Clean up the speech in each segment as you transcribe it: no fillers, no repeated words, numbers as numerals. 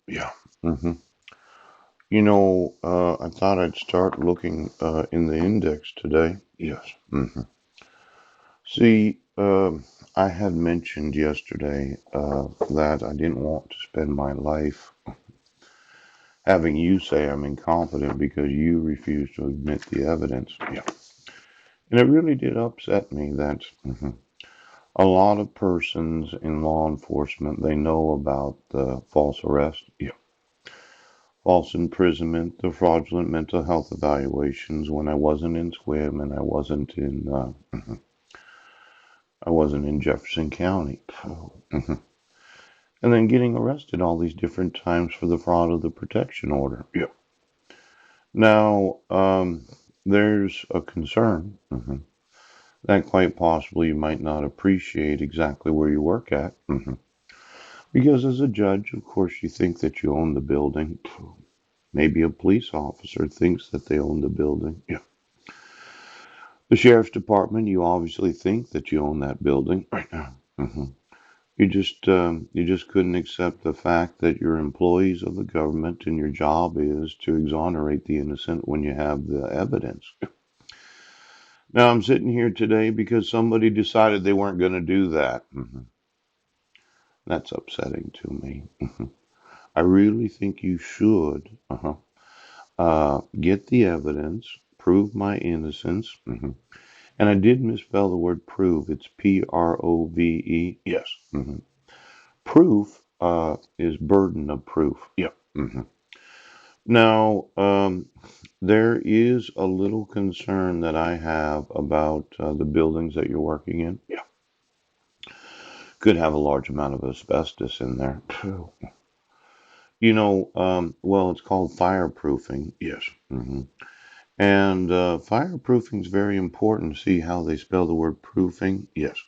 Yeah. hmm I thought I'd start looking in the index today. Yes. See, I had mentioned yesterday that I didn't want to spend my life having you say I'm incompetent because you refuse to admit the evidence. Yeah. And it really did upset me that a lot of persons in law enforcement, they know about the false arrest. Yeah. False imprisonment, the fraudulent mental health evaluations when I wasn't in SWIM and I wasn't in Jefferson County. And then getting arrested all these different times for the fraud of the protection order. Yeah. Now, there's a concern that quite possibly you might not appreciate exactly where you work at. Because as a judge, of course, you think that you own the building. Maybe a police officer thinks that they own the building. Yeah. The sheriff's department, you obviously think that you own that building right now. You just couldn't accept the fact that you're employees of the government and your job is to exonerate the innocent when you have the evidence. Now I'm sitting here today because somebody decided they weren't going to do that. That's upsetting to me. I really think you should get the evidence, prove my innocence. And I did misspell the word prove. It's Prove. Yes. Proof is burden of proof. Yep. Now, there is a little concern that I have about the buildings that you're working in. Yeah. Could have a large amount of asbestos in there. Well, it's called fireproofing. Yes. And fireproofing is very important. See how they spell the word proofing? Yes.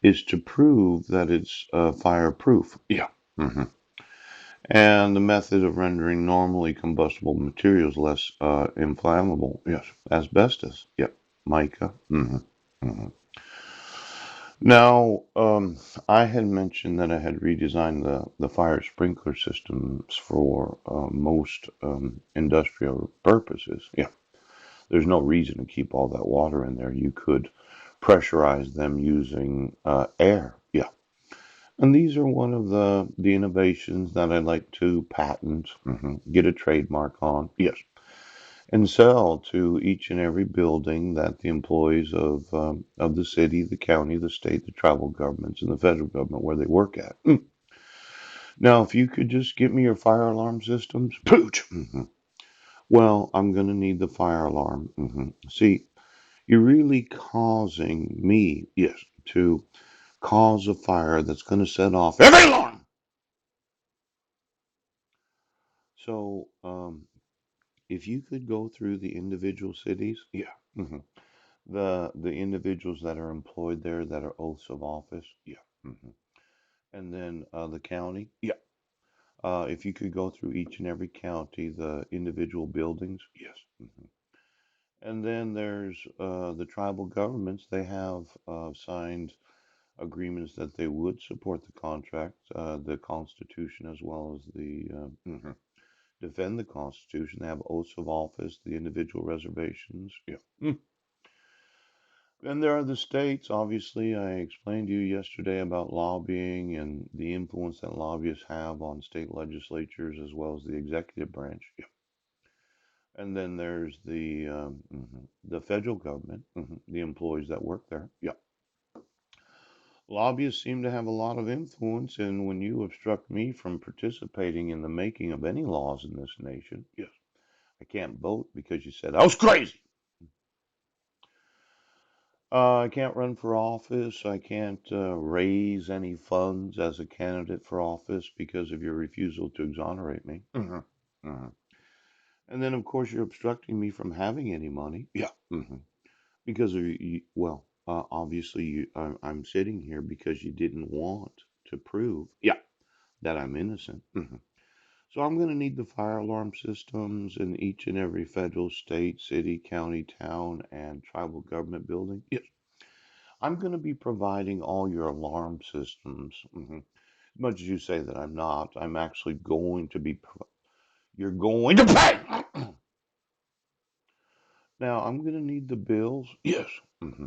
Is to prove that it's fireproof. Yeah. hmm And the method of rendering normally combustible materials less inflammable. Yes. Asbestos. Yep. Mica. hmm Now, I had mentioned that I had redesigned the fire sprinkler systems for most industrial purposes. Yeah. There's no reason to keep all that water in there. You could pressurize them using air. Yeah. And these are one of the innovations that I like to patent, get a trademark on. Yes. And sell to each and every building that the employees of the city, the county, the state, the tribal governments, and the federal government where they work at. Now, if you could just get me your fire alarm systems, pooch. Well, I'm going to need the fire alarm. See, you're really causing me, yes, to cause a fire that's going to set off every alarm. So, if you could go through the individual cities, yeah, the individuals that are employed there that are oaths of office, yeah, and then the county, yeah. If you could go through each and every county, the individual buildings, yes. And then there's the tribal governments. They have signed agreements that they would support the contract, the Constitution, as well as the defend the Constitution. They have oaths of office, the individual reservations. Yeah. Then there are the states. Obviously, I explained to you yesterday about lobbying and the influence that lobbyists have on state legislatures as well as the executive branch. Yeah. And then there's the federal government, the employees that work there. Yeah. Lobbyists seem to have a lot of influence, and when you obstruct me from participating in the making of any laws in this nation, yes, I can't vote because you said I was crazy. I can't run for office. I can't raise any funds as a candidate for office because of your refusal to exonerate me. hmm And then, of course, you're obstructing me from having any money. Yeah. Because of you, well, obviously, I'm sitting here because you didn't want to prove, yeah, that I'm innocent. So I'm going to need the fire alarm systems in each and every federal, state, city, county, town, and tribal government building. Yes. I'm going to be providing all your alarm systems As much as you say that I'm not, I'm actually going to be. You're going to pay. Now I'm going to need the bills. Yes. hmm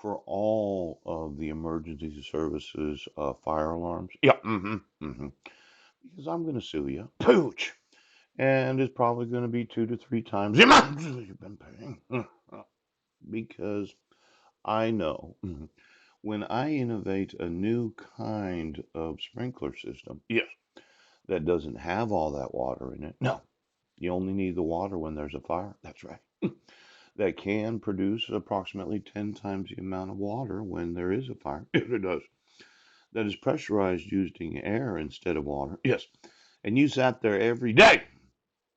For all of the emergency services fire alarms. Yeah. Because I'm going to sue you. Pooch. And it's probably going to be 2 to 3 times the amount you've been paying. Because I know when I innovate a new kind of sprinkler system, yes, that doesn't have all that water in it. No, you only need the water when there's a fire. That's right. That can produce approximately 10 times the amount of water when there is a fire. Yes, it does. That is pressurized using air instead of water. Yes. And you sat there every day.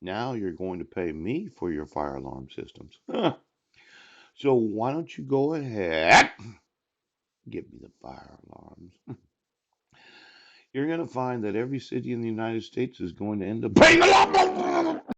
Now you're going to pay me for your fire alarm systems. So why don't you go ahead, get me the fire alarms? You're going to find that every city in the United States is going to end up paying a lot more.